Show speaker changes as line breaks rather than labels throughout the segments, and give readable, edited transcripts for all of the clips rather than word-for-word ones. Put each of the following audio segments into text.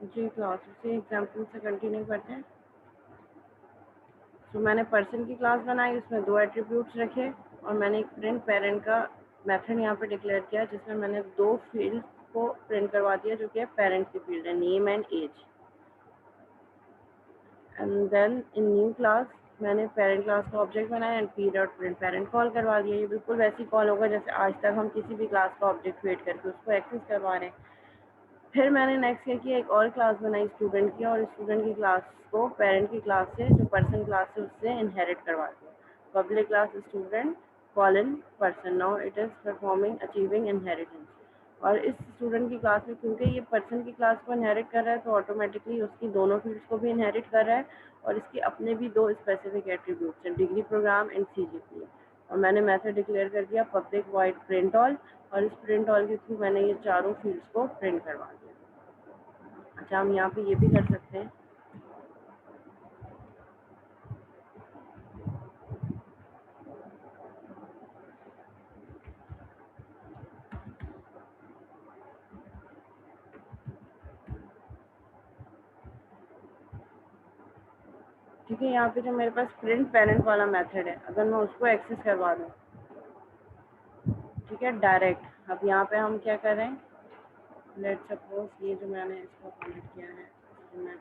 जी, class से example से continue करते हैं। तो मैंने पर्सन की क्लास बनाई, उसमें 2 एट्रीब्यूट्स रखे और मैंने एक प्रिंट पेरेंट का मेथड यहाँ पे डिक्लेयर किया, जिसमें मैंने 2 फील्ड को प्रिंट करवा दिया, जो कि है पेरेंट की फील्ड है, name and age. And then in new class मैंने पेरेंट क्लास का ऑब्जेक्ट बनाया and P dot print parent call करवा दिया। ये बिल्कुल वैसी कॉल होगा जैसे आज तक हम किसी भी क्लास का ऑब्जेक्ट क्रिएट करके उसको एक्सेस करवा रहे हैं। फिर मैंने नेक्स्ट क्या किया, एक और क्लास बनाई स्टूडेंट की, और स्टूडेंट की क्लास को पेरेंट की क्लास से, जो पर्सन क्लास है, उससे इनहेरिट करवा दिया। Public class student colon person, now it is performing achieving inheritance. और इस स्टूडेंट की क्लास में क्योंकि ये पर्सन की क्लास को इनहेरिट कर रहा है, तो ऑटोमेटिकली उसकी दोनों फील्ड्स को भी इनहेरिट कर रहा है और इसके अपने भी 2 स्पेसिफिक एट्रीब्यूट्स हैं, डिग्री प्रोग्राम एंड CGPA। और मैंने मेथड डिक्लेयर कर दिया पब्लिक वॉइड प्रिंट ऑल, और इस प्रिंट ऑल के थ्रू मैंने ये चारों फील्ड्स को प्रिंट करवा दिया। अच्छा, हम यहाँ पे ये भी कर सकते हैं, ठीक है। यहाँ पे जो मेरे पास प्रिंट पेरेंट वाला मेथड है, अगर मैं उसको एक्सेस करवा दूँ, ठीक है, डायरेक्ट। अब यहाँ पे हम क्या करें, लेट सपोज ये जो मैंने इसको कमेंट किया है, इसको मैं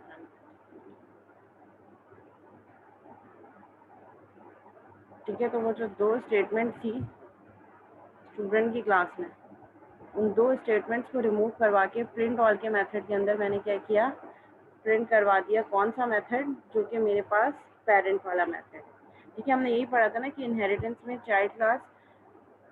ठीक है। तो वो जो 2 स्टेटमेंट थी स्टूडेंट की क्लास में, उन 2 स्टेटमेंट्स को रिमूव करवा के प्रिंट ऑल के मेथड के अंदर मैंने क्या किया, प्रिंट करवा दिया कौन सा मेथड, जो कि मेरे पास पेरेंट वाला मेथड है। ठीक है, हमने यही पढ़ा था ना कि इनहेरिटेंस में चाइल्ड क्लास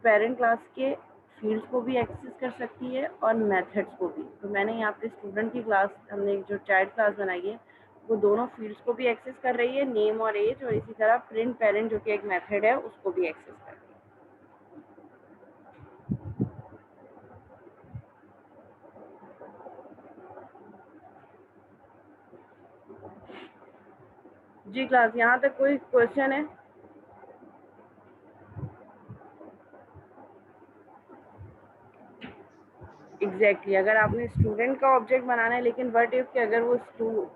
पेरेंट क्लास के फील्ड्स को भी एक्सेस कर सकती है और मेथड्स को भी। तो मैंने यहाँ पे स्टूडेंट की क्लास, हमने जो चाइल्ड क्लास बनाई है, वो दोनों फील्ड्स को भी एक्सेस कर रही है, नेम और एज, और इसी तरह प्रिंट पेरेंट जो कि एक मेथड है उसको भी एक्सेस कर रही है। जी क्लास, यहाँ तक कोई क्वेश्चन है? एग्जैक्टली अगर आपने स्टूडेंट का ऑब्जेक्ट बनाना है, लेकिन बट इफ कि अगर वो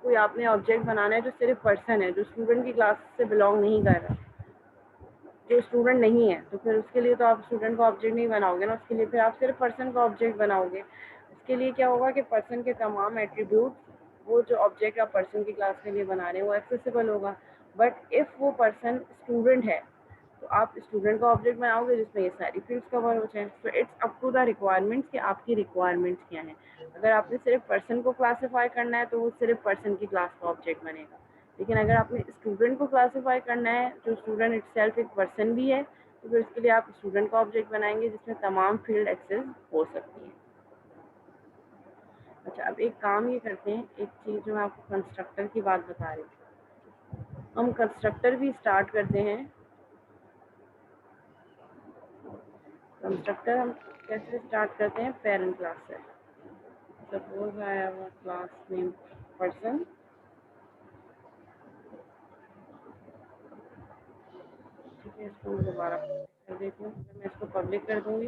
कोई आपने ऑब्जेक्ट बनाना है जो सिर्फ पर्सन है, जो स्टूडेंट की क्लास से बिलोंग नहीं कर रहा, जो स्टूडेंट नहीं है, तो फिर उसके लिए तो आप स्टूडेंट का ऑब्जेक्ट नहीं बनाओगे ना, उसके लिए फिर आप सिर्फ पर्सन का ऑब्जेक्ट बनाओगे। उसके लिए क्या होगा कि पर्सन के तमाम एट्रीब्यूट, वो जो ऑब्जेक्ट आप पर्सन की क्लास के लिए बना रहे हैं, वो एक्सेसिबल होगा। बट इफ़ वो पर्सन स्टूडेंट है, तो आप स्टूडेंट का ऑब्जेक्ट बनाओगे जिसमें ये सारी फील्ड्स कवर हो जाए। तो it's up to the requirements कि आपकी रिक्वायरमेंट्स क्या हैं। अगर आपने सिर्फ पर्सन को क्लासीफाई करना है, तो वो सिर्फ पर्सन की क्लास का ऑब्जेक्ट बनेगा। लेकिन अगर आपने स्टूडेंट को क्लासीफाई करना है, जो स्टूडेंट इटसेल्फ एक पर्सन भी है, तो फिर उसके लिए आप स्टूडेंट का ऑब्जेक्ट बनाएंगे जिसमें तमाम फील्ड एक्सेस हो सकती है। अच्छा, अब एक काम ये करते हैं, एक चीज़ जो मैं आपको कंस्ट्रक्टर की बात बता रही थी, हम कंस्ट्रक्टर भी स्टार्ट करते हैं। कंस्ट्रक्टर हम कैसे स्टार्ट करते हैं, पेरेंट क्लास से। Suppose I have a class name person, ठीक है, इसको मैं दोबारा कर देती हूँ। मैं इसको पब्लिक कर दूँगी,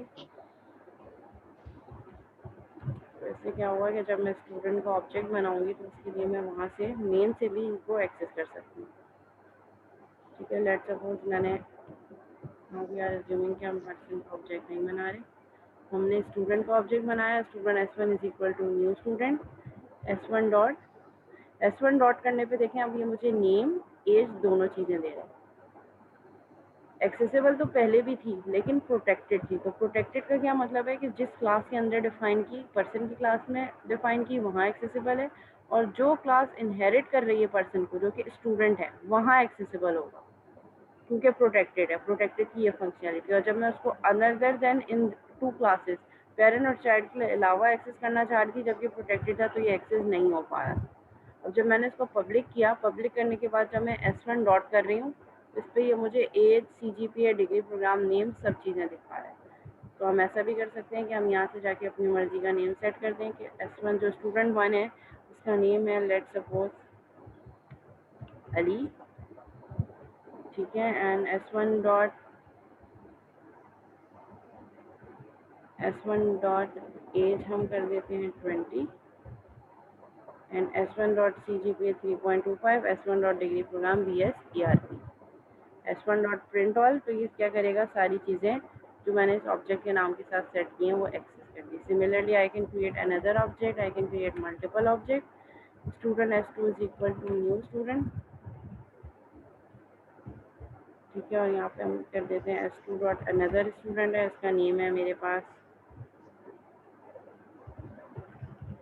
तो इससे क्या हुआ कि जब मैं स्टूडेंट का ऑब्जेक्ट बनाऊंगी, तो उसके लिए मैं वहाँ से मेन से भी इनको एक्सेस कर सकती हूँ। ठीक है, लेट सपोज मैंने वी आर अज्यूमिंग कि हम पर्सन का ऑब्जेक्ट नहीं बना रहे, हमने स्टूडेंट का ऑब्जेक्ट बनाया, student S1 is equal to new student S1 dot करने पे देखें, अब ये मुझे नेम एज दोनों चीज़ें दे रहे हैं। एक्सेसिबल तो पहले भी थी, लेकिन प्रोटेक्टेड थी। तो प्रोटेक्टेड का क्या मतलब है कि जिस क्लास के अंदर डिफाइन की, पर्सन की क्लास में डिफाइन की, वहाँ एक्सेसिबल है, और जो क्लास इनहेरिट कर रही है पर्सन को, जो कि स्टूडेंट है, वहाँ एक्सेसिबल होगा, क्योंकि प्रोटेक्टेड है। प्रोटेक्टेड की ये फंक्शनलिटी, और जब मैं उसको another then in 2 classes, parent और चाइल्ड के अलावा एक्सेस करना चाह रही थी, जबकि प्रोटेक्टेड था, तो ये एक्सेस नहीं हो पा रहा। अब जब मैंने इसको पब्लिक किया, पब्लिक करने के बाद जब मैं S1 डॉट कर रही हूँ, इस पर ये मुझे age, CGPA, degree, program name सब चीज़ें दिखा रहा है। तो हम ऐसा भी कर सकते हैं कि हम यहाँ से जाके अपनी मर्जी का नेम सेट कर दें कि S1 जो स्टूडेंट 1 है, उसका नेम है लेट सपोज अली, ठीक है, एंड S1 डॉट एज हम कर देते हैं 20, and S1 dot CGPA 3.25, S1 dot degree program BS ERP, S1 dot print all. तो ये क्या करेगा, सारी चीज़ें जो मैंने इस ऑब्जेक्ट के नाम के साथ सेट की हैं वो एक्सेस कर दी। Similarly I can create another object, I can create multiple object. Student S2 is equal to new student, ठीक है। और यहाँ पे हम कर देते हैं S2 डॉट अनदर स्टूडेंट है, इसका नेम है मेरे पास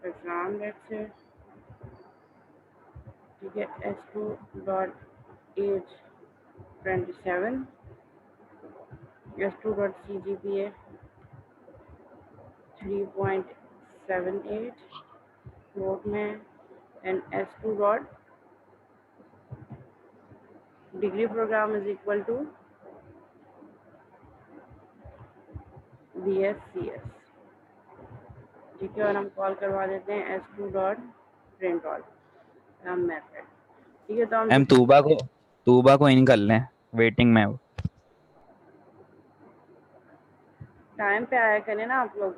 फरजान, लेट्स से, ठीक है। S2 dot age 27, S2 dot CGPA 3.78 note में, and S2 dot degree program is equal to BSCS, ठीक है। और हम कॉल करवा देते हैं S2 dot print all method, ठीक है। तो हम
मैम तूबा को इन कर लें, वेटिंग में वो।
टाइम पे आया करें ना आप लोग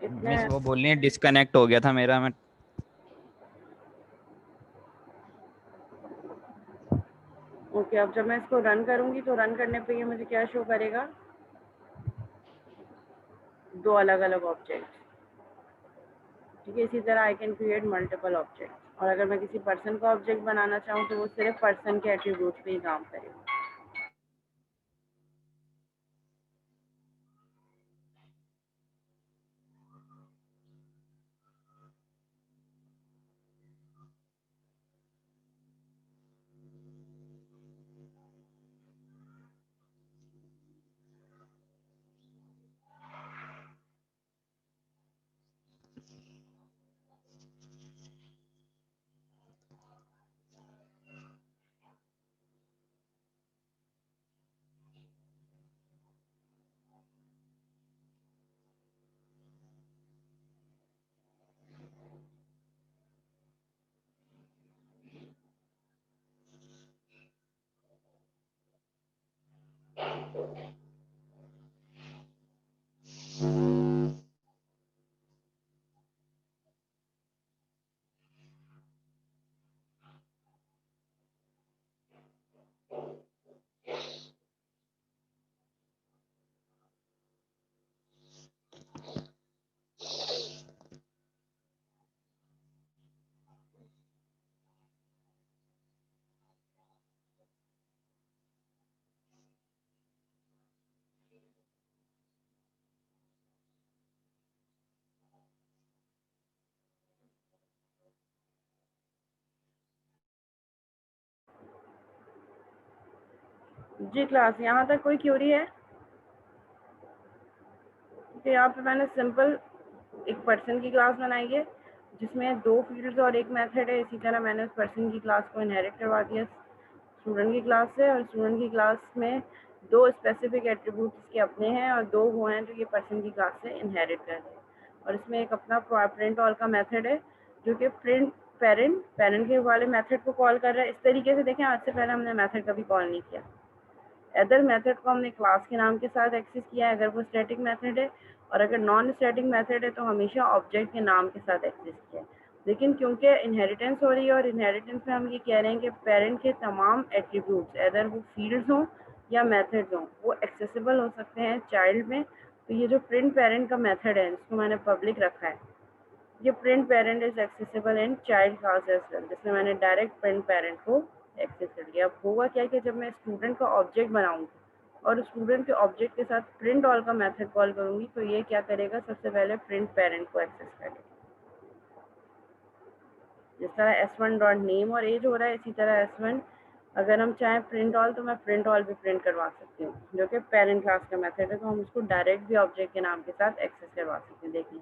इतने।
मिस वो बोल रही है डिस्कनेक्ट हो गया था मेरा, मैं
ओके, अब जब मैं इसको रन करूंगी तो रन करने पे ये मुझे क्या शो करेगा, दो अलग अलग ऑब्जेक्ट, ठीक है। इसी तरह आई कैन क्रिएट मल्टीपल ऑब्जेक्ट, और अगर मैं किसी पर्सन का ऑब्जेक्ट बनाना चाहूँ तो वो सिर्फ पर्सन के एट्रीब्यूट पे ही काम करेगा। जी क्लास, यहाँ तक कोई क्यूरी है? तो यहाँ पे मैंने सिंपल एक पर्सन की क्लास बनाई है जिसमें दो फील्ड्स और एक मेथड है। इसी तरह मैंने उस पर्सन की क्लास को इनहेरिट करवा दिया स्टूडेंट की क्लास से, और स्टूडेंट की क्लास में दो स्पेसिफिक एट्रीब्यूट इसके अपने हैं और दो वो हैं जो ये पर्सन की क्लास से इनहेरिट कर रहे हैं। और इसमें एक अपना प्रिंट ऑल का मेथड है जो कि प्रिंट पेरेंट के वाले मेथड को कॉल कर रहा है। इस तरीके से देखें, आज से पहले हमने मेथड कभी कॉल नहीं किया। अदर मेथड को हमने क्लास के नाम के साथ एक्सेस किया है अगर वो स्टैटिक मेथड है, और अगर नॉन स्टैटिक मेथड है तो हमेशा ऑब्जेक्ट के नाम के साथ एक्सेस किया है। लेकिन क्योंकि इनहेरिटेंस हो रही है और इनहेरिटेंस में हम ये कह रहे हैं कि पेरेंट के तमाम एट्रीब्यूट्स अदर वो फील्ड्स हों या मेथड्स हों वो एक्सेसिबल हो सकते हैं चाइल्ड में। तो ये जो प्रिंट पेरेंट का मेथड है जिसको मैंने पब्लिक रखा है, ये print parent is accessible in child class as well, जिसमें मैंने डायरेक्ट प्रिंट पेरेंट को एक्सेस कर लिया। अब होगा क्या कि जब मैं स्टूडेंट का ऑब्जेक्ट बनाऊंगी और स्टूडेंट के ऑब्जेक्ट के साथ प्रिंट ऑल का मेथड कॉल करूंगी तो ये क्या करेगा, सबसे पहले प्रिंट पेरेंट को एक्सेस करेगा। जिस तरह S1 डॉट नेम और एज हो रहा है, इसी तरह S1 अगर हम चाहें प्रिंट ऑल तो मैं प्रिंट ऑल भी प्रिंट करवा सकती हूँ जो कि पेरेंट क्लास का मेथड है। तो हम उसको डायरेक्ट भी ऑब्जेक्ट के नाम के साथ एक्सेस करवा सकते हैं। देखिए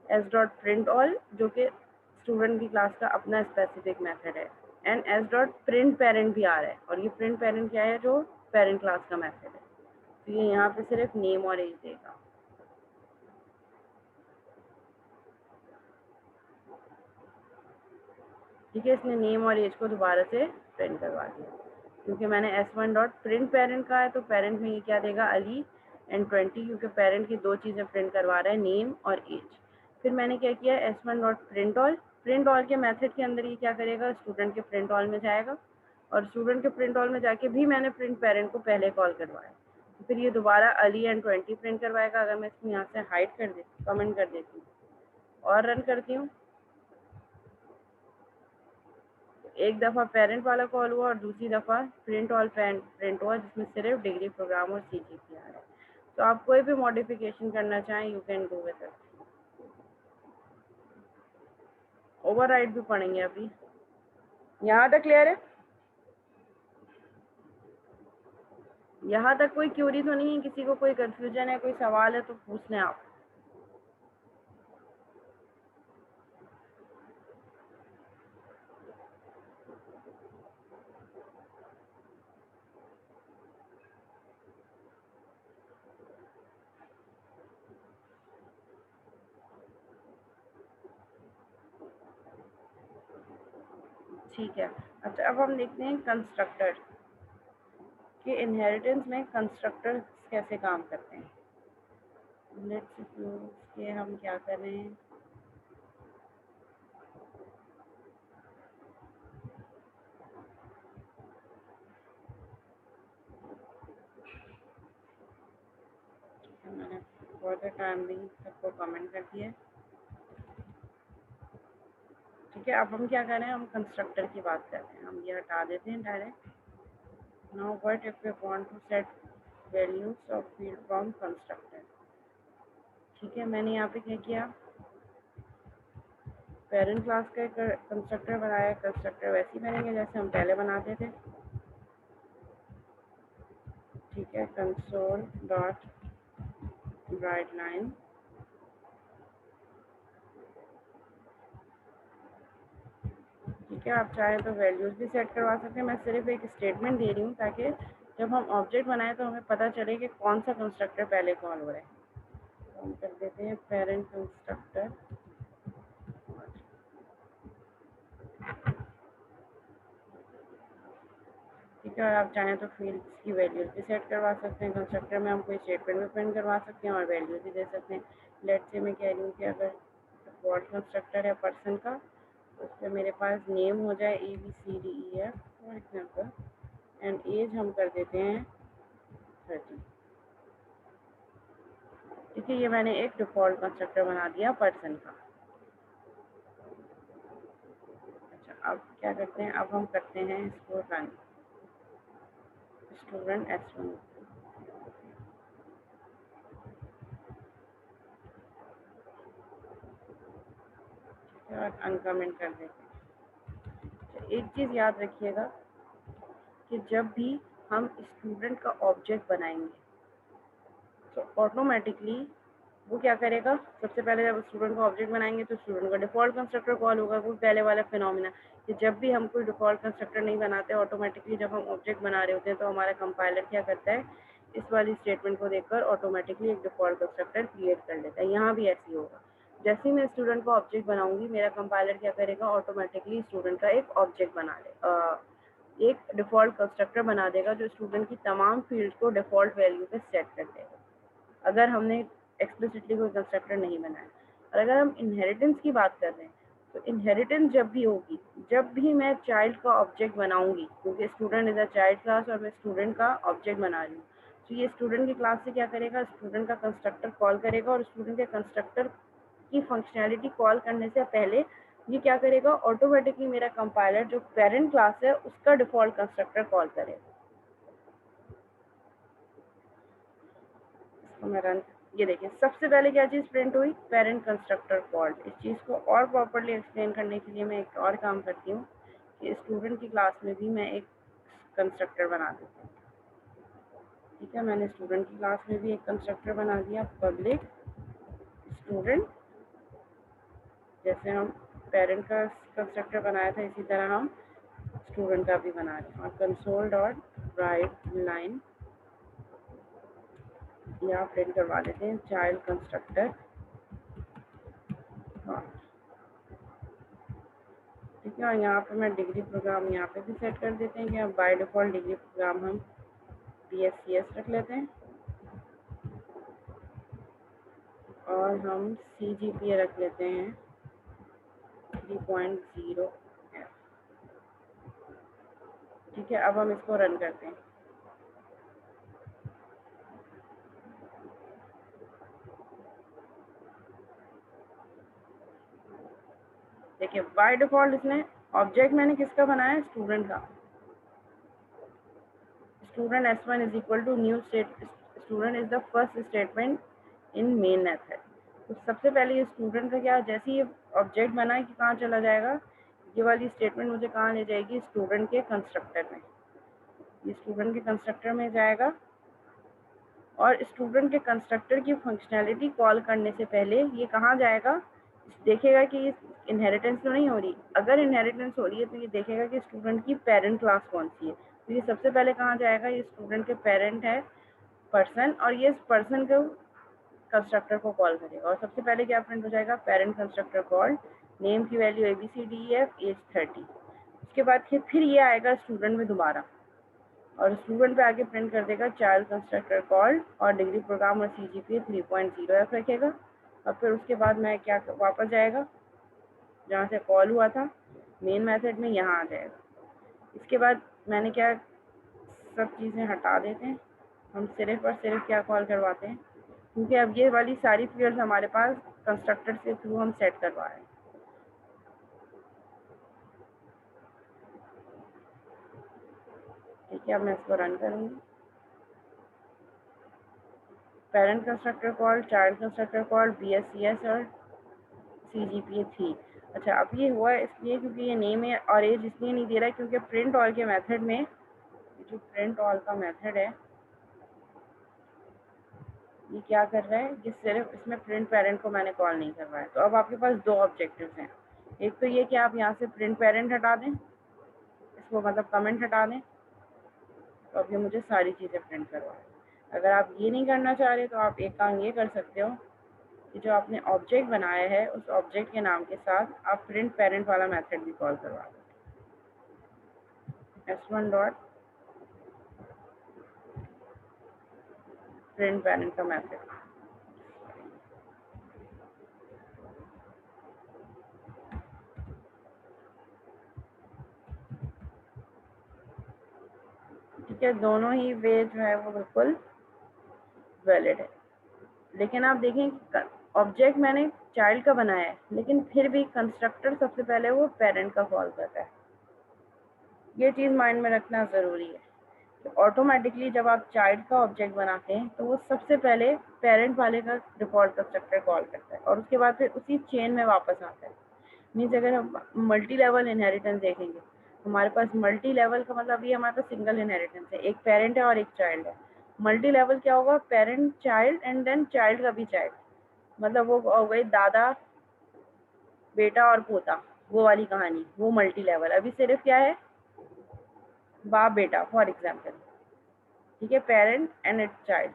एस डॉट प्रिंट ऑल जो कि स्टूडेंट की क्लास का अपना स्पेसिफिक मेथड है, and S dot print parent भी आ रहा है, और ये प्रिंट पेरेंट क्या है, जो पेरेंट क्लास का मेथड है। तो ये यहाँ पे सिर्फ नेम और एज देगा। ठीक है, इसने नेम और एज को दोबारा से प्रिंट करवा दिया क्योंकि मैंने S1 डॉट प्रिंट पेरेंट का है। तो पेरेंट में ये क्या देगा, अली एंड 20, क्योंकि पेरेंट की दो चीज़ें प्रिंट करवा रहा है, नेम और एज। फिर मैंने क्या किया, S1 dot print all print all के मेथड के अंदर ये क्या करेगा, स्टूडेंट के प्रिंट ऑल में जाएगा और स्टूडेंट के प्रिंट ऑल में जाके भी मैंने प्रिंट पेरेंट को पहले कॉल करवाया, तो फिर ये दोबारा अली एंड 20 प्रिंट करवाएगा। अगर मैं इसको यहाँ से हाइड कर देती, कमेंट कर देती हूँ और रन करती हूँ, एक दफ़ा पेरेंट वाला कॉल हुआ और दूसरी दफ़ा प्रिंट ऑल प्रिंट हुआ, जिसमें सिर्फ डिग्री प्रोग्राम और CGPA आ रहा है। तो आप कोई भी मॉडिफिकेशन करना चाहें, you can do with it. Override भी पढ़ेंगे अभी। यहाँ तक क्लियर है? यहाँ तक कोई क्यूरी तो नहीं है? किसी को कोई कंफ्यूजन है, कोई सवाल है तो पूछ लें आप। ठीक है, अच्छा अब हम देखते हैं कंस्ट्रक्टर कि इनहेरिटेंस में कंस्ट्रक्टर कैसे काम करते हैं। लेट्स सपोज कि हम क्या कर रहे हैं, मैंने फॉर द टाइम भी सबको कमेंट कर दिया। ठीक है, अब हम क्या कर रहे हैं, हम कंस्ट्रक्टर की बात करते हैं। हम ये हटा देते हैं direct. Now what if we want to set values of field from constructor. ठीक है, मैंने यहाँ पे क्या किया, पेरेंट क्लास का एक कंस्ट्रक्टर बनाया। कंस्ट्रक्टर वैसे ही बनेंगे जैसे हम पहले बनाते थे। ठीक है, कंसोल डॉट राइट लाइन, ठीक है। आप चाहें तो वैल्यूज़ भी सेट करवा सकते हैं। मैं सिर्फ एक स्टेटमेंट दे रही हूँ ताकि जब हम ऑब्जेक्ट बनाएं तो हमें पता चले कि कौन सा कंस्ट्रक्टर पहले कॉल हो रहा है। तो हम कर देते हैं पेरेंट कंस्ट्रक्टर, ठीक है। और आप चाहें तो फील्ड्स की वैल्यूज़ भी सेट करवा सकते हैं। कंस्ट्रक्टर में हम कोई स्टेटमेंट भी प्रिंट करवा सकते हैं और वैल्यूज़ भी दे सकते हैं। लेट्स से मैं कह रही हूँ कि अगर डिफ़ॉल्ट कंस्ट्रक्टर है पर्सन का, तो उसमें मेरे पास नेम हो जाए ABCDEF for example, and age हम कर देते हैं 30। ठीक है, ये मैंने एक डिफ़ॉल्ट कंस्ट्रक्टर बना दिया पर्सन का। अच्छा, अब क्या करते हैं, अब हम करते हैं इसको रन। स्टूडेंट S1 और अनकमेंट कर देते हैं। एक चीज़ याद रखिएगा कि जब भी हम स्टूडेंट का ऑब्जेक्ट बनाएंगे तो ऑटोमेटिकली वो क्या करेगा, सबसे पहले जब स्टूडेंट का ऑब्जेक्ट बनाएंगे तो स्टूडेंट का डिफ़ॉल्ट कंस्ट्रक्टर कॉल होगा। वो पहले वाला फिनोमिना कि जब भी हम कोई डिफ़ॉल्ट कंस्ट्रक्टर नहीं बनाते, ऑटोमेटिकली जब हम ऑब्जेक्ट बना रहे होते हैं तो हमारा कंपाइलर क्या करता है, इस वाली स्टेटमेंट को देखकर ऑटोमेटिकली एक डिफ़ॉल्ट कंस्ट्रक्टर क्रिएट कर लेता है। यहाँ भी ऐसे ही होगा। जैसे ही मैं स्टूडेंट का ऑब्जेक्ट बनाऊंगी, मेरा कंपाइलर क्या करेगा, ऑटोमेटिकली स्टूडेंट का एक ऑब्जेक्ट बना ले, एक डिफ़ॉल्ट कंस्ट्रक्टर बना देगा जो स्टूडेंट की तमाम फील्ड को डिफ़ॉल्ट वैल्यू पे सेट कर देगा, अगर हमने एक्सप्लिसिटली कोई कंस्ट्रक्टर नहीं बनाया। और अगर हम इनहेरिटेंस की बात कर रहे हैं तो इनहेरिटेंस जब भी होगी, जब भी मैं चाइल्ड का ऑब्जेक्ट बनाऊंगी, क्योंकि student is a child class और मैं स्टूडेंट का ऑब्जेक्ट बना रही हूँ, तो ये स्टूडेंट की क्लास से क्या करेगा, स्टूडेंट का कंस्ट्रक्टर कॉल करेगा और स्टूडेंट के कंस्ट्रक्टर की फंक्शनैलिटी कॉल करने से पहले ये क्या करेगा, ऑटोमेटिकली मेरा कंपाइलर जो पेरेंट क्लास है उसका डिफ़ॉल्ट कंस्ट्रक्टर कॉल करेगा। इसको मैं रन, ये देखिए सबसे पहले क्या चीज़ प्रिंट हुई, पेरेंट कंस्ट्रक्टर कॉल्ड। इस चीज़ को और प्रॉपर्ली एक्सप्लेन करने के लिए मैं एक और काम करती हूँ कि स्टूडेंट की क्लास में भी मैं एक कंस्ट्रक्टर बना देती हूँ। ठीक है, मैंने स्टूडेंट की क्लास में भी एक कंस्ट्रक्टर बना दिया, पब्लिक स्टूडेंट। जैसे हम पेरेंट का कंस्ट्रक्टर बनाया था इसी तरह हम स्टूडेंट का भी बना रहे हैं। और कंसोल डॉट राइट लाइन यहाँ प्रिंट करवा देते हैं चाइल्ड कंस्ट्रक्टर। ठीक है, और यहाँ पे मैं डिग्री प्रोग्राम यहाँ पे भी सेट कर देते हैं कि अब बाय डिफ़ॉल्ट डिग्री प्रोग्राम हम BSCS रख लेते हैं और हम CGPA रख लेते हैं 3.0 f। ठीक है, अब हम इसको रन करते हैं। देखिए बाय डिफॉल्ट इसने ऑब्जेक्ट मैंने किसका बनाया है, स्टूडेंट का। Student s1 is equal to new student is the first statement in main method. तो सबसे पहले ये स्टूडेंट का क्या, जैसे ही ऑब्जेक्ट बना है कि कहाँ चला जाएगा, ये वाली स्टेटमेंट मुझे कहाँ ले जाएगी, स्टूडेंट के कंस्ट्रक्टर में। ये स्टूडेंट के कंस्ट्रक्टर में जाएगा और स्टूडेंट के कंस्ट्रक्टर की फंक्शनैलिटी कॉल करने से पहले ये कहाँ जाएगा, देखेगा कि इनहेरिटेंस तो नहीं हो रही। अगर इनहेरिटेंस हो रही है तो ये देखेगा कि स्टूडेंट की पेरेंट क्लास कौन सी है। तो ये सबसे पहले कहाँ जाएगा, ये स्टूडेंट के पेरेंट है पर्सन, और ये इस पर्सन को कंस्ट्रक्टर को कॉल करेगा। और सबसे पहले क्या प्रिंट हो जाएगा, पेरेंट कंस्ट्रक्टर कॉल, नेम की वैल्यू ABCDEF, एज 30। उसके बाद फिर ये आएगा स्टूडेंट में दोबारा, और स्टूडेंट पे आके प्रिंट कर देगा चाइल्ड कंस्ट्रक्टर कॉल, और डिग्री प्रोग्राम और CGPA 3.0 f रखेगा। और फिर उसके बाद मैं क्या वापस जाएगा जहाँ से कॉल हुआ था मेन मेथड में, यहाँ आ जाएगा। इसके बाद मैंने क्या सब चीज़ें हटा देते हैं, हम सिर्फ और सिर्फ क्या कॉल करवाते हैं, क्योंकि अब ये वाली सारी फील्ड्स हमारे पास कंस्ट्रक्टर के थ्रू हम सेट करवा रहे हैं। ठीक है, अब मैं इसको रन करूँगी। Parent constructor call, child constructor call, BSCS और CGPA 3। अच्छा, अब ये हुआ इसलिए क्योंकि ये नेम है और एज इसलिए नहीं दे रहा है क्योंकि प्रिंट ऑल के मेथड में, जो प्रिंट ऑल का मेथड है, ये क्या कर रहा है कि सिर्फ इसमें प्रिंट पेरेंट को मैंने कॉल नहीं करवाया। तो अब आपके पास दो ऑब्जेक्टिव्स हैं, एक तो ये कि आप यहाँ से प्रिंट पेरेंट हटा दें, इसको मतलब कमेंट हटा दें, तो अब ये मुझे सारी चीज़ें प्रिंट करवाएं। अगर आप ये नहीं करना चाह रहे तो आप एक काम ये कर सकते हो कि जो आपने ऑब्जेक्ट बनाया है उस ऑब्जेक्ट के नाम के साथ आप प्रिंट पेरेंट वाला मेथड भी कॉल करवा दो। S1 डॉट प्रिंट पेरेंट का मेथड। ठीक है, दोनों ही वे जो है वो बिल्कुल वैलिड है। लेकिन आप देखें कि ऑब्जेक्ट मैंने चाइल्ड का बनाया है, लेकिन फिर भी कंस्ट्रक्टर सबसे पहले वो पेरेंट का कॉल कर रहा है। ये चीज़ माइंड में रखना ज़रूरी है। तो ऑटोमेटिकली जब आप चाइल्ड का ऑब्जेक्ट बनाते हैं तो वो सबसे पहले पेरेंट वाले का डिफॉल्ट कंस्ट्रक्टर कॉल करता है और उसके बाद फिर उसी चेन में वापस आता है। मीन्स अगर हम मल्टी लेवल इनहेरिटेंस देखेंगे, हमारे पास मल्टी लेवल का मतलब ये हमारे पास सिंगल इनहेरिटेंस है, एक पेरेंट है और एक चाइल्ड है। मल्टी लेवल क्या होगा, parent child and then child का भी चाइल्ड, मतलब वो हो गई दादा बेटा और पोता, वो वाली कहानी, वो मल्टी लेवल। अभी सिर्फ क्या है, बाप बेटा फॉर एग्जाम्पल। ठीक है, parent and it's child.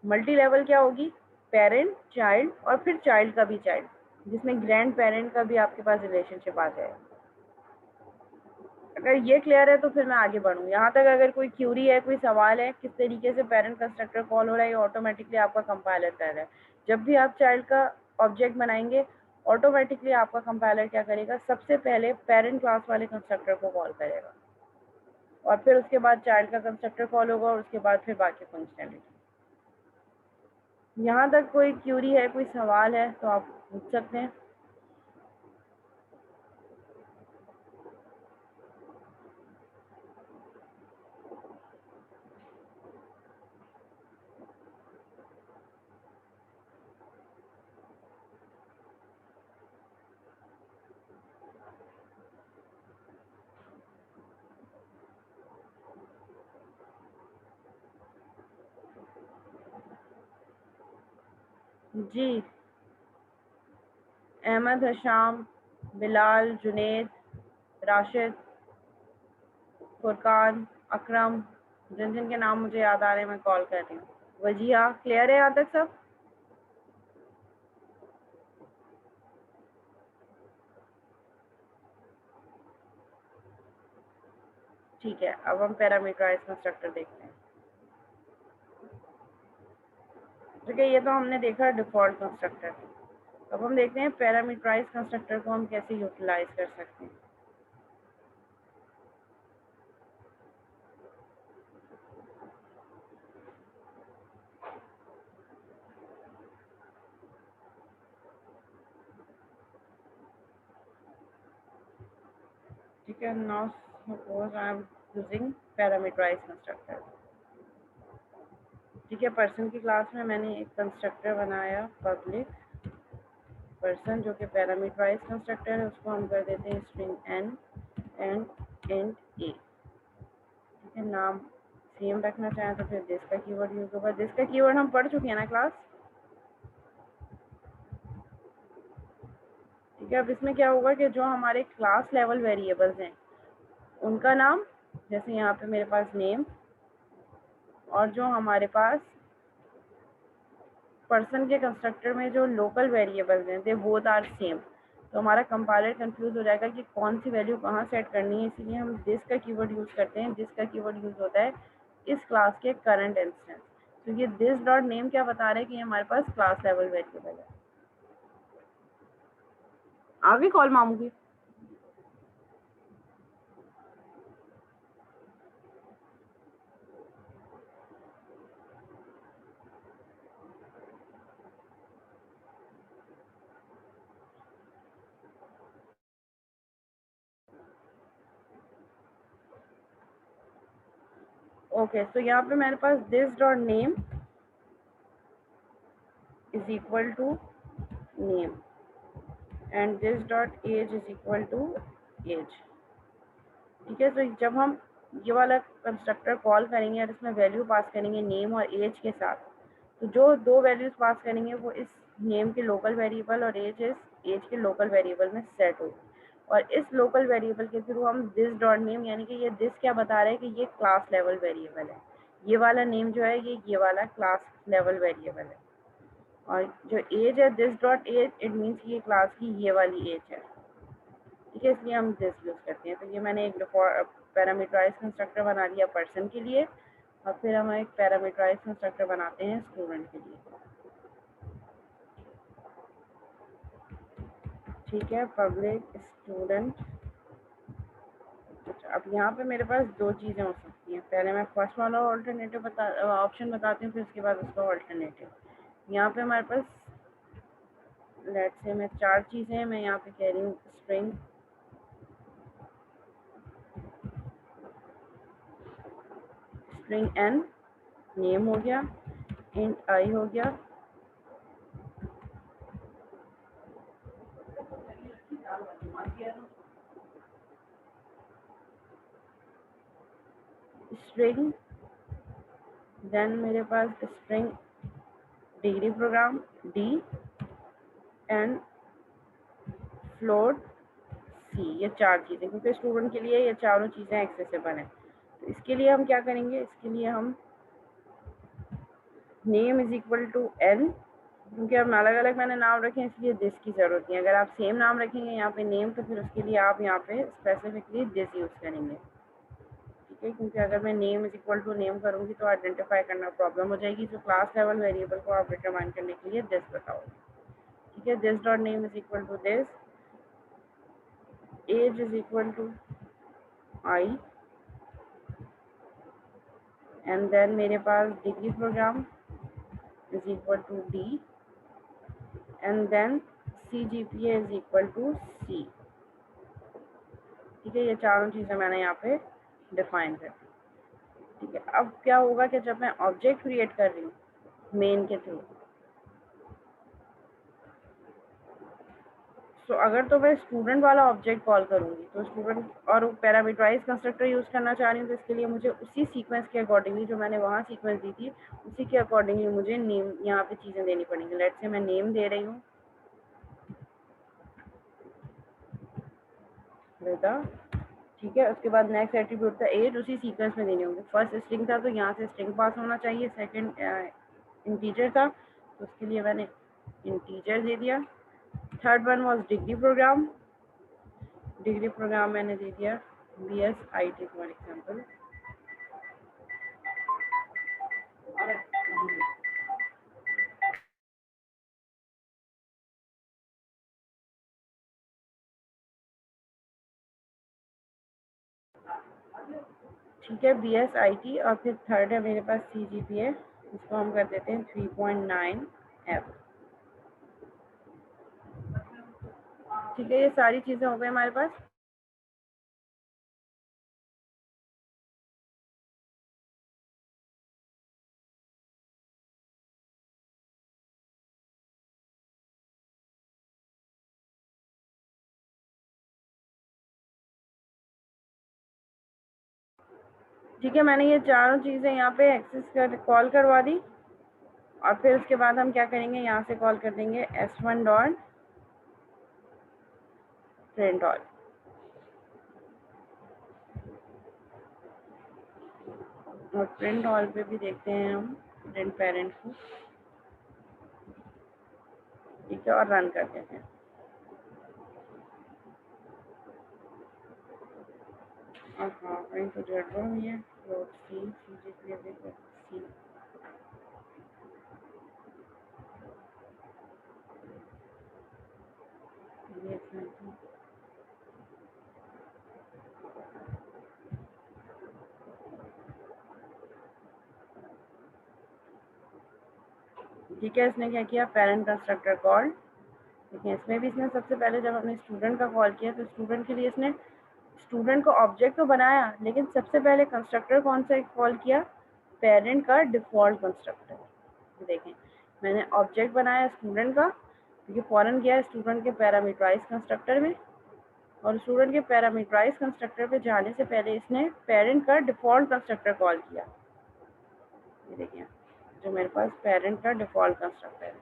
Multi level क्या होगी, पेरेंट चाइल्ड और फिर चाइल्ड का भी चाइल्ड, जिसमें ग्रैंड पेरेंट का भी आपके पास रिलेशनशिप आ जाएगा। अगर ये क्लियर है तो फिर मैं आगे बढ़ूँ। यहाँ तक अगर कोई क्यूरी है, कोई सवाल है किस तरीके से पेरेंट कंस्ट्रक्टर कॉल हो रहा है, ये ऑटोमेटिकली आपका कंपाइलर कर रहा है। जब भी आप चाइल्ड का ऑब्जेक्ट बनाएंगे ऑटोमेटिकली आपका कंपाइलर क्या करेगा, सबसे पहले पेरेंट क्लास वाले कंस्ट्रक्टर को कॉल करेगा और फिर उसके बाद चाइल्ड का कंस्ट्रक्टर कॉल होगा और उसके बाद फिर बाकी फंक्शनैलिटी। यहाँ तक कोई क्यूरी है, कोई सवाल है तो आप पूछ सकते हैं। जी, अहमद, हशाम, बिलाल, जुनेद, राशिद, फुरकान, अकरम, जिन जिन के नाम मुझे याद आ रहे हैं मैं कॉल कर रही हूँ। वजिया, क्लियर है यहाँ तक सब? ठीक है, अब हम पैरामीटराइज कंस्ट्रक्टर देखते हैं। ठीक है, ये तो हमने देखा डिफॉल्ट कंस्ट्रक्टर। अब हम देखते हैं पैरामीटराइज कंस्ट्रक्टर को हम कैसे यूटिलाइज कर सकते हैं। ठीक है, now suppose I am using parameterize constructor. ठीक है, पर्सन की क्लास में मैंने एक कंस्ट्रक्टर बनाया पब्लिक पर्सन, जो कि पैरामीटराइज कंस्ट्रक्टर है। उसको हम कर देते हैं string n and int a। ठीक है, नाम सेम रखना चाहें तो फिर दिस का कीवर्ड यूज होगा। दिस का कीवर्ड हम पढ़ चुके हैं ना क्लास। ठीक है, अब इसमें क्या होगा कि जो हमारे क्लास लेवल वेरिएबल्स हैं उनका नाम, जैसे यहाँ पे मेरे पास नेम, और जो हमारे पास पर्सन के कंस्ट्रक्टर में जो लोकल वेरिएबल्स हैं दे बोथ आर सेम। तो हमारा कंपाइलर कंफ्यूज हो जाएगा कि कौन सी वैल्यू कहाँ सेट करनी है, इसीलिए हम दिस का कीवर्ड यूज़ करते हैं। दिस का कीवर्ड यूज़ होता है इस क्लास के करंट इंस्टेंस। तो ये दिस डॉट नेम क्या बता रहे हैं कि हमारे पास क्लास लेवल वेरिएबल है। आगे कॉल मामू की। ओके, तो यहाँ पे मेरे पास this dot name is equal to name and this dot age is equal to age. ठीक है, तो जब हम ये वाला कंस्ट्रक्टर कॉल करेंगे और इसमें वैल्यू पास करेंगे नेम और एज के साथ, तो जो दो वैल्यूज पास करेंगे वो इस नेम के लोकल वेरिएबल और एज के लोकल वेरिएबल में सेट होगी। और इस लोकल वेरिएबल के थ्रू हम दिस डॉट नेम, यानी कि ये दिस क्या बता रहा है कि ये क्लास लेवल वेरिएबल है। ये वाला नेम जो है ये वाला क्लास लेवल वेरिएबल है। और जो एज है this dot age, it means ये क्लास की ये वाली एज है। ठीक है, इसलिए हम दिस यूज़ करते हैं। तो ये मैंने एक पैरामीटराइज कंस्ट्रक्टर बना लिया पर्सन के लिए, और फिर हम एक पैरामीटराइज कंस्ट्रक्टर बनाते हैं स्टूडेंट के लिए। ठीक है, पब्लिक स्टूडेंट। अच्छा, अब यहाँ पे मेरे पास दो चीज़ें हो सकती हैं। पहले मैं फर्स्ट वाला ऑल्टरनेटिव ऑप्शन बताती हूँ, फिर उसके बाद उसका ऑल्टरनेटिव। यहाँ पे हमारे पास लेट्स से मैं चार चीज़ें हैं। मैं यहाँ पे कह रही हूँ स्ट्रिंग n, नेम हो गया, इंट आई हो गया, स्ट्रिंग, देन मेरे पास string degree program D and float C. ये चार चीज़ें, क्योंकि स्टूडेंट के लिए ये चारों चीज़ें एक्सेसिबल हैं। तो इसके लिए हम क्या करेंगे, इसके लिए हम name is equal to N, क्योंकि अब अलग अलग मैंने नाम रखे हैं इसलिए दिस की ज़रूरत नहीं है। अगर आप सेम नाम रखेंगे यहाँ पे नेम, तो फिर उसके लिए आप यहाँ पे स्पेसिफिकली दिस यूज़ करेंगे। ठीक है, क्योंकि अगर मैं name is equal to name करूँगी तो आइडेंटिफाई करना प्रॉब्लम हो जाएगी। जो क्लास लेवल वेरिएबल को आप डिटरमाइन करने के लिए दिस बताओगे। ठीक है, this dot name is equal to this, age is equal to I, and then मेरे पास degree program is equal to D, and then CGPA is equal to C. ठीक है, ये चारों चीज़ें मैंने यहाँ पे डिफाइन कर दी। ठीक है, अब क्या होगा कि जब मैं ऑब्जेक्ट क्रिएट कर रही हूँ मेन के थ्रू, तो अगर तो मैं स्टूडेंट वाला ऑब्जेक्ट कॉल करूँगी तो स्टूडेंट और पैरामीटराइज कंस्ट्रक्टर यूज़ करना चाह रही हूँ, तो इसके लिए मुझे उसी सीक्वेंस के अकॉर्डिंगली, जो मैंने वहाँ सीक्वेंस दी थी उसी के अकॉर्डिंगली मुझे नेम यहाँ पे चीज़ें देनी पड़ेंगी। लेट्स से मैं नेम दे रही हूँ बेटा। ठीक है, उसके बाद नेक्स्ट एट्रीब्यूट था एज, उसी सीक्वेंस में देने होंगे। फर्स्ट स्ट्रिंग था तो यहाँ से स्ट्रिंग पास होना चाहिए। सेकंड इंटीजर था तो उसके लिए मैंने इंटीजर दे दिया। Third one was degree program, degree program मैंने दे दिया BSIT फॉर एग्जाम्पल। ठीक है, BSIT, और फिर थर्ड है मेरे पास CGPA, इसको हम कर देते हैं 3.9F। ठीक है, ये सारी चीज़ें हो गई हमारे पास। ठीक है, मैंने ये चारों चीज़ें यहाँ पे कॉल करवा दी, और फिर उसके बाद हम क्या करेंगे, यहाँ से कॉल कर देंगे S1 डॉट प्रिंट ऑल। और प्रिंट ऑल पे भी देखते हैं हम प्रिंट पेरेंट को। ठीक है, और रन कर देते हैं। हाँ, कहीं तो डेट हुई है, डॉट सी CGPA सी। ठीक है, इसने क्या किया, पेरेंट कंस्ट्रक्टर कॉल। देखिए, इसमें भी इसने सबसे पहले जब अपने स्टूडेंट का कॉल किया तो स्टूडेंट के लिए इसने स्टूडेंट को ऑब्जेक्ट तो बनाया, लेकिन सबसे पहले कंस्ट्रक्टर कौन सा कॉल किया, पेरेंट का डिफ़ॉल्ट कंस्ट्रक्टर। देखें, मैंने ऑब्जेक्ट बनाया स्टूडेंट का, क्योंकि फ़ौरन गया स्टूडेंट के पैरामीटराइज कंस्ट्रक्टर में, और स्टूडेंट के पैरामीटराइज कंस्ट्रक्टर पे जाने से पहले इसने पेरेंट का डिफ़ॉल्ट कंस्ट्रक्टर कॉल किया। ये देखिए, जो मेरे पास पेरेंट का डिफ़ॉल्ट कंस्ट्रक्टर है,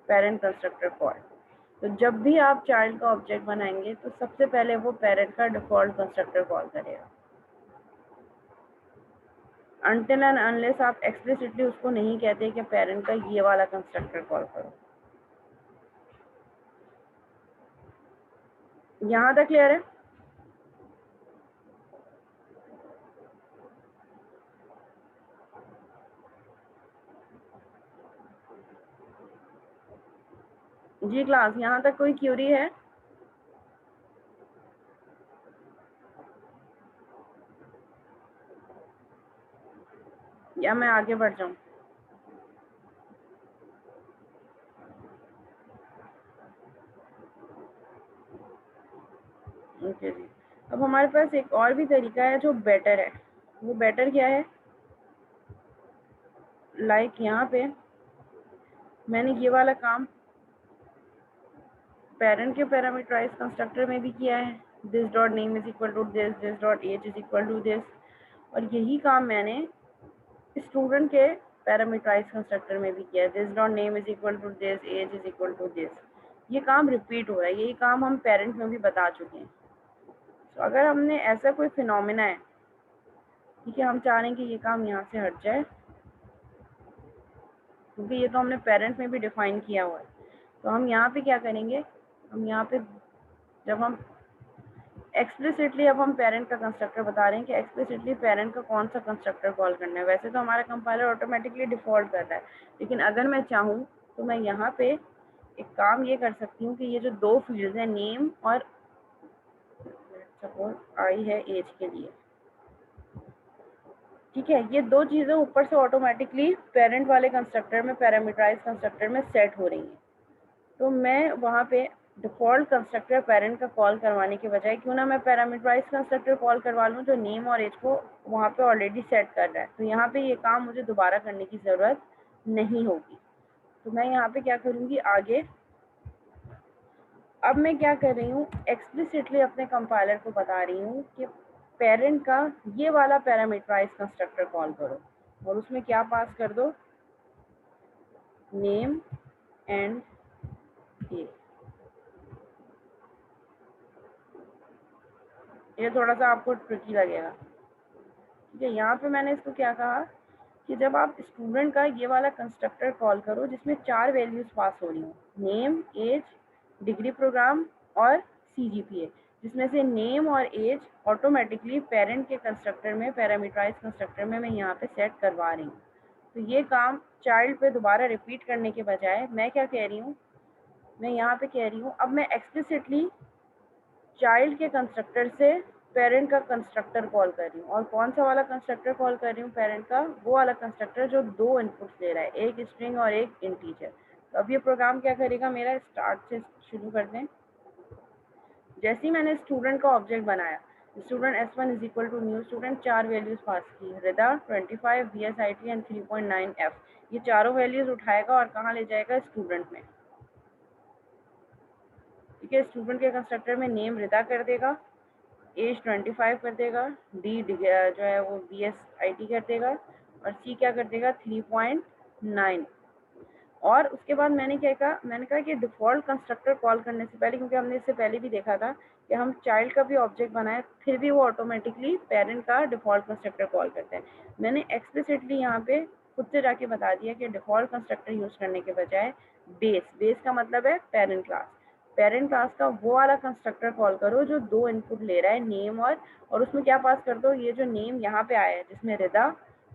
पेरेंट कंस्ट्रक्टर कॉल। तो जब भी आप चाइल्ड का ऑब्जेक्ट बनाएंगे तो सबसे पहले वो पेरेंट का डिफ़ॉल्ट कंस्ट्रक्टर कॉल करेगा, अनटिल एंड अनलेस आप एक्सप्लिसिटली उसको नहीं कहते कि पेरेंट का ये वाला कंस्ट्रक्टर कॉल करो। यहाँ तक क्लियर है? जी क्लास, यहाँ तक कोई क्यूरी है? या मैं आगे बढ़ जाऊँ? ओके जी। अब हमारे पास एक और भी तरीका है जो बेटर है। वो बेटर क्या है, लाइक यहाँ पे मैंने ये वाला काम पेरेंट के पैरामीटराइज कंस्ट्रक्टर में भी किया है, this dot name is equal to this, this dot age is equal to this, और यही काम मैंने स्टूडेंट के पैरामीटराइज कंस्ट्रक्टर में भी किया है, this dot name is equal to this, age is equal to this. ये काम रिपीट हो रहा है, यही काम हम पेरेंट में भी बता चुके हैं। तो अगर हमने ऐसा कोई फिनोमिना है, ठीक है, हम चाह रहे हैं कि ये काम यहाँ से हट जाए, क्योंकि ये तो हमने पेरेंट में भी डिफाइन किया हुआ है। तो हम यहाँ पे क्या करेंगे, हम यहाँ पे जब हम एक्सप्लिसिटली, अब हम पेरेंट का कंस्ट्रक्टर बता रहे हैं कि एक्सप्लिसिटली पेरेंट का कौन सा कंस्ट्रक्टर कॉल करना है। वैसे तो हमारा कंपाइलर ऑटोमेटिकली डिफ़ॉल्ट करता है, लेकिन अगर मैं चाहूँ तो मैं यहाँ पे एक काम ये कर सकती हूँ कि ये जो दो फील्ड्स हैं, नेम और सपोज आई है एज के लिए, ठीक है, ये दो चीज़ें ऊपर से ऑटोमेटिकली पेरेंट वाले कंस्ट्रक्टर में, पैरामीटराइज कंस्ट्रक्टर में सेट हो रही हैं। तो मैं वहाँ पे डिफ़ॉल्ट कंस्ट्रक्टर पेरेंट का कॉल करवाने के बजाय क्यों ना मैं पैरामीटराइज कंस्ट्रक्टर कॉल करवा लूँ जो नेम और एज को वहाँ पे ऑलरेडी सेट कर रहा है। तो यहाँ पे ये काम मुझे दोबारा करने की ज़रूरत नहीं होगी। तो मैं यहाँ पे क्या करूँगी आगे, अब मैं क्या कर रही हूँ, एक्सप्लिसिटली अपने कंपाइलर को बता रही हूँ कि पेरेंट का ये वाला पैरामीटराइज कंस्ट्रक्टर कॉल करो, और उसमें क्या पास कर दो, नेम एंड एज। ये थोड़ा सा आपको ट्रिकी लगेगा, ठीक है। यहाँ पे मैंने इसको क्या कहा कि जब आप स्टूडेंट का ये वाला कंस्ट्रक्टर कॉल करो जिसमें 4 वैल्यूज़ पास हो रही हो, नेम, एज, डिग्री प्रोग्राम और CGPA, जिसमें से नेम और एज ऑटोमेटिकली पेरेंट के कंस्ट्रक्टर में, पैरामीटराइज कंस्ट्रक्टर में मैं यहाँ पे सेट करवा रही हूँ। तो ये काम चाइल्ड पे दोबारा रिपीट करने के बजाय मैं क्या कह रही हूँ, मैं यहाँ पे कह रही हूँ अब मैं एक्सप्लिसिटली चाइल्ड के कंस्ट्रक्टर से पेरेंट का कंस्ट्रक्टर कॉल कर रही हूँ। और कौन सा वाला कंस्ट्रक्टर कॉल कर रही हूँ? पेरेंट का वो वाला कंस्ट्रक्टर जो दो इनपुट्स ले रहा है, एक स्ट्रिंग और एक इंटीजर। तो अब ये प्रोग्राम क्या करेगा मेरा? स्टार्ट से शुरू कर दें। जैसे ही मैंने स्टूडेंट का ऑब्जेक्ट बनाया, student S1 is equal to new student, 4 values pass की, रिदा 25, VSIT एंड 3.9 F। ये चारों वैल्यूज उठाएगा और कहाँ ले जाएगा? स्टूडेंट में। ठीक है, स्टूडेंट के कंस्ट्रक्टर में नेम रिदा कर देगा, एज 25 कर देगा, डी जो है वो VSIT कर देगा, और सी क्या कर देगा? 3.9। और उसके बाद मैंने क्या कहा? मैंने कहा कि डिफ़ॉल्ट कंस्ट्रक्टर कॉल करने से पहले, क्योंकि हमने इससे पहले भी देखा था कि हम चाइल्ड का भी ऑब्जेक्ट बनाए फिर भी वो ऑटोमेटिकली पेरेंट का डिफ़ॉल्ट कंस्ट्रक्टर कॉल करते हैं। मैंने एक्सप्लिसिटली यहाँ पे खुद से जाके बता दिया कि डिफ़ॉल्ट कंस्ट्रक्टर यूज़ करने के बजाय बेस का मतलब है पेरेंट क्लास। पेरेंट क्लास का वो वाला कंस्ट्रक्टर कॉल करो जो दो इनपुट ले रहा है, नेम और उसमें क्या पास कर दो? ये जो नेम यहाँ पे आया है जिसमें रिदा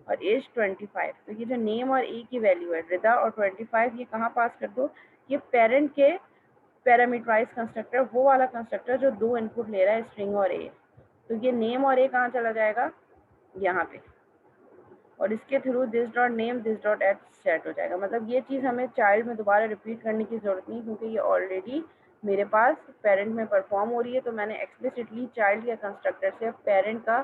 और एज 25, तो ये जो नेम और ए की वैल्यू है रिदा और 25, ये कहाँ पास कर दो? ये पेरेंट के पैरामीटराइज कंस्ट्रक्टर, वो वाला कंस्ट्रक्टर जो दो इनपुट ले रहा है, स्ट्रिंग और ए। तो ये नेम और ए कहाँ चला जाएगा? यहाँ पे। और इसके through this dot name this dot age सेट हो जाएगा। मतलब ये चीज़ हमें चाइल्ड में दोबारा रिपीट करने की ज़रूरत नहीं, क्योंकि ये ऑलरेडी मेरे पास पेरेंट में परफॉर्म हो रही है। तो मैंने एक्सप्लिसिटली चाइल्ड के कंस्ट्रक्टर से पेरेंट का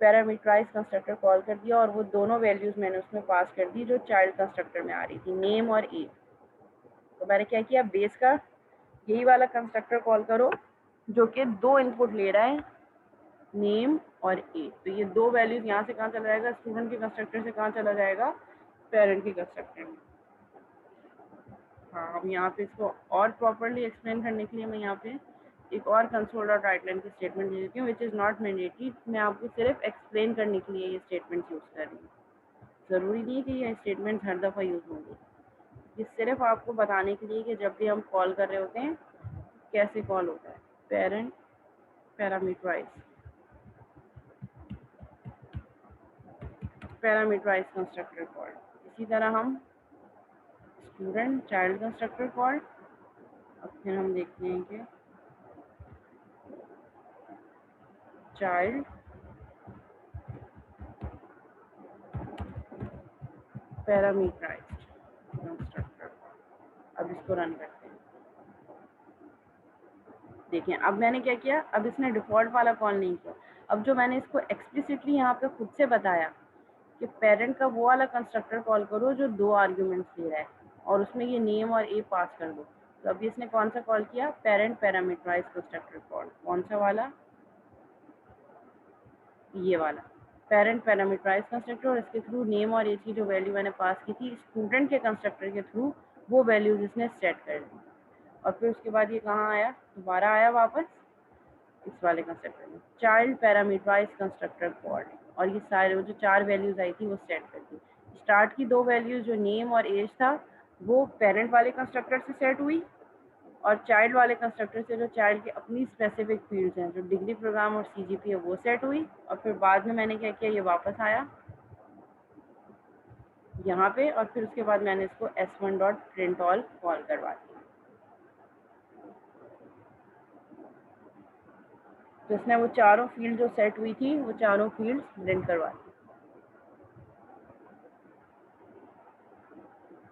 पैरामीटराइज कंस्ट्रक्टर कॉल कर दिया, और वो दोनों वैल्यूज़ मैंने उसमें पास कर दी जो चाइल्ड कंस्ट्रक्टर में आ रही थी, नेम और ए। तो मैंने क्या किया? बेस का यही वाला कंस्ट्रक्टर कॉल करो जो कि दो इनपुट ले रहा है, नेम और ए। तो ये दो वैल्यूज यहाँ से कहाँ चला जाएगा? स्टूडेंट के कंस्ट्रक्टर से कहाँ चला जाएगा? पेरेंट के कंस्ट्रक्टर में। हाँ, अब यहाँ पे इसको और प्रॉपरली एक्सप्लेन करने के लिए मैं यहाँ पे एक और कंसोल डॉट राइटलाइन की स्टेटमेंट ले लेती हूँ, विच इज़ नॉट मैंडेटरी। मैं आपको सिर्फ एक्सप्लेन करने के लिए ये स्टेटमेंट यूज़ कर रही हूँ। ज़रूरी नहीं कि ये स्टेटमेंट हर दफ़ा यूज़ होंगी। ये सिर्फ आपको बताने के लिए कि जब भी हम कॉल कर रहे होते हैं कैसे कॉल होता है। Parent parameterize constructor call. इसी तरह हम स्टूडेंट चाइल्ड कंस्ट्रक्टर कॉल। अब फिर हम देखते हैं कि चाइल्ड पैरामीटराइज्ड कंस्ट्रक्टर। अब इसको रन करते हैं। देखिए अब मैंने क्या किया? अब इसने डिफ़ॉल्ट वाला कॉल नहीं किया। अब जो मैंने इसको एक्सप्लिसिटली यहाँ पे खुद से बताया कि पेरेंट का वो वाला कंस्ट्रक्टर कॉल करो जो दो आर्ग्यूमेंट्स ले रहा है, और उसमें ये नेम और ए पास कर दो। तो अभी इसने कौन सा कॉल किया? Parent parameterize constructor call. कौन सा वाला? ये वाला पेरेंट पैरामीटराइज कंस्ट्रक्टर। और इसके थ्रू नेम और एज की जो वैल्यू मैंने पास की थी स्टूडेंट के कंस्ट्रक्टर के थ्रू, वो वैल्यूज इसने सेट कर दी। और फिर उसके बाद ये कहाँ आया? दोबारा आया वापस इस वाले कंस्ट्रक्टर में, चाइल्ड पैरामीटराइज कंस्ट्रक्टर कॉल। और ये सारे वो जो चार वैल्यूज आई थी वो सेट कर दी। स्टार्ट की दो वैल्यूज जो नेम और एज था वो पेरेंट वाले कंस्ट्रक्टर से सेट हुई, और चाइल्ड वाले कंस्ट्रक्टर से जो चाइल्ड की अपनी स्पेसिफिक फील्ड्स हैं, जो डिग्री प्रोग्राम और CGP है, वो सेट हुई। और फिर बाद में मैंने क्या किया? ये वापस आया यहाँ पे, और फिर उसके बाद मैंने इसको S1 dot print all call करवा दिया। तो इसने वो चारों फील्ड जो सेट हुई थी वो चारों फील्ड प्रिंट करवा दी।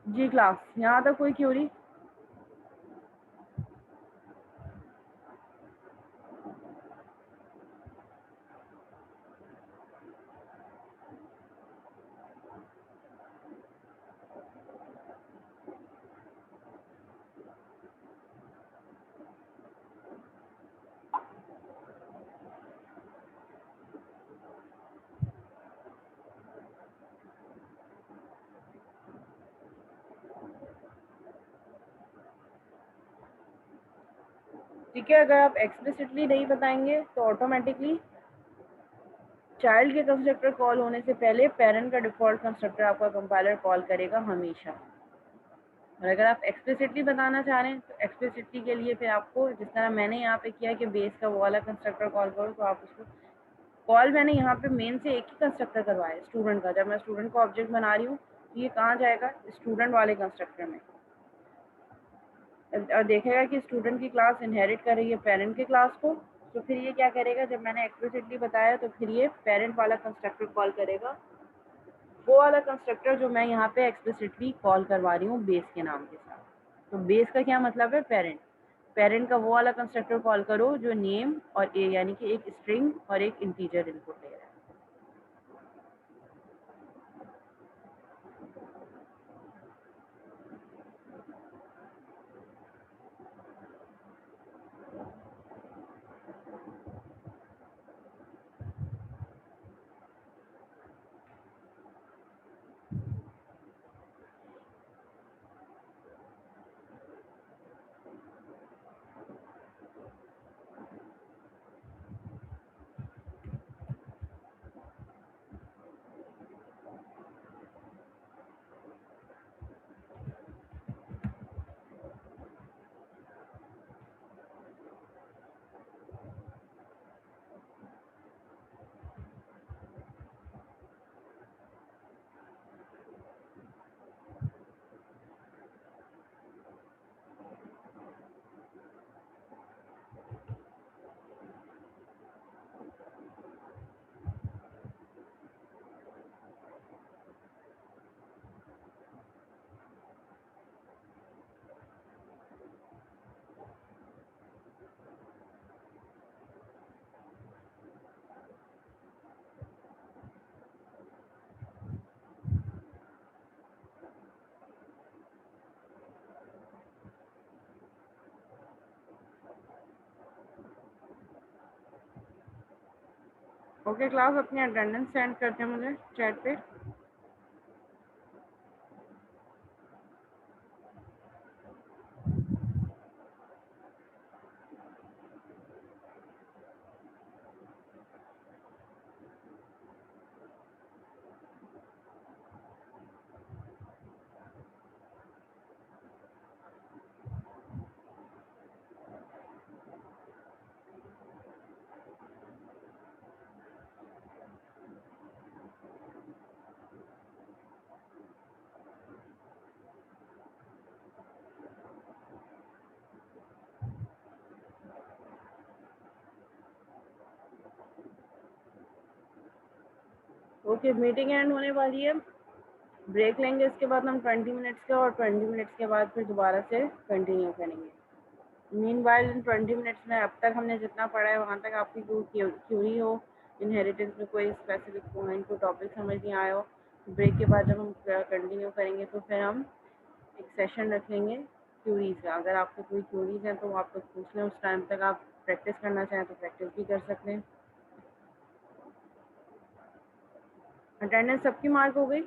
जी क्लास, यहाँ तक कोई क्यूरी? ठीक है, अगर आप एक्सप्लिसिटली नहीं बताएंगे तो ऑटोमेटिकली चाइल्ड के कंस्ट्रक्टर कॉल होने से पहले पेरेंट का डिफ़ॉल्ट कंस्ट्रक्टर आपका कंपाइलर कॉल करेगा हमेशा। और अगर आप एक्सप्लिसिटली बताना चाह रहे हैं तो एक्सप्लिसिटली के लिए फिर आपको जिस तरह मैंने यहाँ पे किया कि बेस का वो वाला कंस्ट्रक्टर कॉल करो, तो आप उसको कॉल मैंने यहाँ पे मेन से एक ही कंस्ट्रक्टर करवाया स्टूडेंट का। जब मैं स्टूडेंट का ऑब्जेक्ट बना रही हूँ तो ये कहाँ जाएगा? स्टूडेंट वाले कंस्ट्रक्टर में, और देखेगा कि स्टूडेंट की क्लास इनहेरिट कर रही है पेरेंट के क्लास को, तो फिर ये क्या करेगा, जब मैंने एक्सप्लिसिटली बताया तो फिर ये पेरेंट वाला कंस्ट्रक्टर कॉल करेगा, वो वाला कंस्ट्रक्टर जो मैं यहाँ पे एक्सप्लिसिटली कॉल करवा रही हूँ बेस के नाम के साथ। तो बेस का क्या मतलब है, पेरेंट। पेरेंट का वो वाला कंस्ट्रक्टर कॉल करो जो नेम और ए यानी कि एक स्ट्रिंग और एक इंटीजर इनपुट ले रहा है। ओके क्लास, अपनी अटेंडेंस सेंड करते हैं मुझे चैट पे। ओके, मीटिंग एंड होने वाली है, ब्रेक लेंगे इसके बाद हम 20 मिनट्स का, और 20 मिनट्स के बाद फिर दोबारा से कंटिन्यू करेंगे। मीनवाइल इन 20 मिनट्स में अब तक हमने जितना पढ़ा है वहाँ तक आपकी कोई क्यूरी हो, इनहेरिटेंस में कोई स्पेसिफिक पॉइंट को टॉपिक समझ नहीं आया हो, ब्रेक के बाद जब हम कंटिन्यू करेंगे तो फिर हम एक सेशन रख लेंगे क्यूरीज का। अगर आपको कोई क्यूरीज हैं तो आप लोग पूछ लें, उस टाइम तक आप प्रैक्टिस करना चाहें तो प्रैक्टिस भी कर सकते हैं। अटेंडेंस सबकी मार्क हो गई?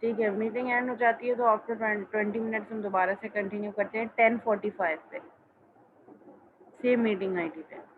ठीक है, मीटिंग एंड हो जाती है तो आफ्टर 20 मिनट्स हम दोबारा से कंटिन्यू करते हैं 10:45 पे, सेम मीटिंग आईडी पे।